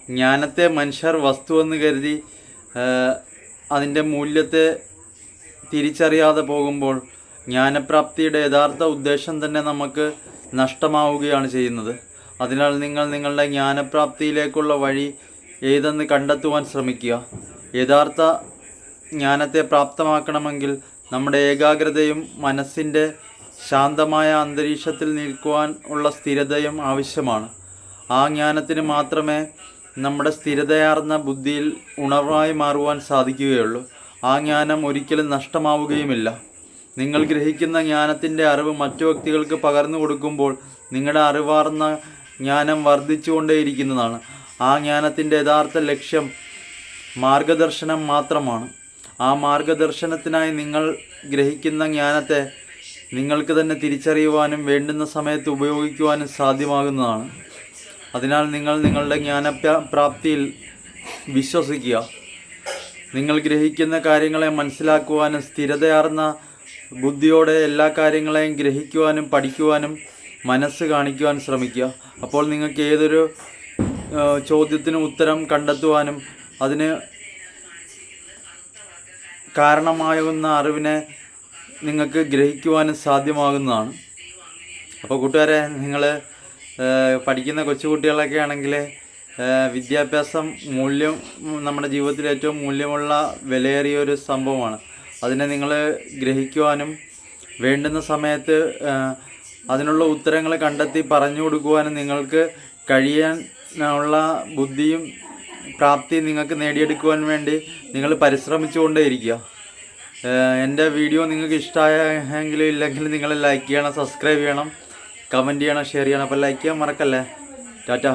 ജ്ഞാനത്തെ മനുഷ്യർ വസ്തുവെന്ന് കരുതി അതിൻ്റെ മൂല്യത്തെ തിരിച്ചറിയാതെ പോകുമ്പോൾ ജ്ഞാനപ്രാപ്തിയുടെ യഥാർത്ഥ ഉദ്ദേശം തന്നെ നമുക്ക് നഷ്ടമാവുകയാണ് ചെയ്യുന്നത്. അതിനാൽ നിങ്ങൾ നിങ്ങളുടെ ജ്ഞാനപ്രാപ്തിയിലേക്കുള്ള വഴി ഏതെന്ന് കണ്ടെത്തുവാൻ ശ്രമിക്കുക. യഥാർത്ഥ ജ്ഞാനത്തെ പ്രാപ്തമാക്കണമെങ്കിൽ നമ്മുടെ ഏകാഗ്രതയും മനസ്സിൻ്റെ ശാന്തമായ അന്തരീക്ഷത്തിൽ നിൽക്കുവാൻ ഉള്ള സ്ഥിരതയും ആവശ്യമാണ്. ആ ജ്ഞാനത്തിന് മാത്രമേ നമ്മുടെ സ്ഥിരതയാർന്ന ബുദ്ധിയിൽ ഉണർവായി മാറുവാൻ സാധിക്കുകയുള്ളൂ. ആ ജ്ഞാനം ഒരിക്കലും നഷ്ടമാവുകയുമില്ല. നിങ്ങൾ ഗ്രഹിക്കുന്ന ജ്ഞാനത്തിൻ്റെ അറിവ് മറ്റു വ്യക്തികൾക്ക് പകർന്നു കൊടുക്കുമ്പോൾ നിങ്ങളുടെ അറിവാർന്ന ജ്ഞാനം വർദ്ധിച്ചുകൊണ്ടേയിരിക്കുന്നതാണ്. ആ ജ്ഞാനത്തിൻ്റെ യഥാർത്ഥ ലക്ഷ്യം മാർഗദർശനം മാത്രമാണ്. ആ മാർഗദർശനത്തിനായി നിങ്ങൾ ഗ്രഹിക്കുന്ന ജ്ഞാനത്തെ നിങ്ങൾക്ക് തന്നെ തിരിച്ചറിയുവാനും വേണ്ടുന്ന സമയത്ത് ഉപയോഗിക്കുവാനും സാധ്യമാകുന്നതാണ്. അതിനാൽ നിങ്ങൾ നിങ്ങളുടെ ജ്ഞാനപ്രാപ്തിയിൽ വിശ്വസിക്കുക. നിങ്ങൾ ഗ്രഹിക്കുന്ന കാര്യങ്ങളെ മനസ്സിലാക്കുവാനും സ്ഥിരതയാർന്ന ബുദ്ധിയോടെ എല്ലാ കാര്യങ്ങളെയും ഗ്രഹിക്കുവാനും പഠിക്കുവാനും മനസ്സ് കാണിക്കുവാൻ ശ്രമിക്കുക. അപ്പോൾ നിങ്ങൾക്ക് ഏതൊരു ചോദ്യത്തിന് ഉത്തരം കണ്ടെത്തുവാനും അതിന് കാരണമാകുന്ന അറിവിനെ നിങ്ങൾക്ക് ഗ്രഹിക്കുവാനും സാധ്യമാകുന്നതാണ്. അപ്പോൾ കൂട്ടുകാരെ, നിങ്ങൾ പഠിക്കുന്ന കൊച്ചുകുട്ടികളൊക്കെ ആണെങ്കിൽ വിദ്യാഭ്യാസം നമ്മുടെ ജീവിതത്തിൽ ഏറ്റവും മൂല്യമുള്ള വിലയേറിയൊരു സംഭവമാണ്. അതിനെ നിങ്ങൾ ഗ്രഹിക്കുവാനും വേണ്ടുന്ന സമയത്ത് അതിനുള്ള ഉത്തരങ്ങൾ കണ്ടെത്തി പറഞ്ഞു കൊടുക്കുവാനും നിങ്ങൾക്ക് കഴിയാനുള്ള ബുദ്ധിയും പ്രാപ്തിയും നിങ്ങൾക്ക് നേടിയെടുക്കുവാൻ വേണ്ടി നിങ്ങൾ പരിശ്രമിച്ചുകൊണ്ടേയിരിക്കുക. എൻ്റെ വീഡിയോ നിങ്ങൾക്ക് ഇഷ്ടമായെങ്കിലും ഇല്ലെങ്കിലും നിങ്ങൾ ലൈക്ക് ചെയ്യണം, സബ്സ്ക്രൈബ് ചെയ്യണം, കമൻറ്റ് ചെയ്യണം, ഷെയർ ചെയ്യണം. അപ്പോൾ ലൈക്ക് ചെയ്യാൻ മറക്കല്ലേ. ടാറ്റ.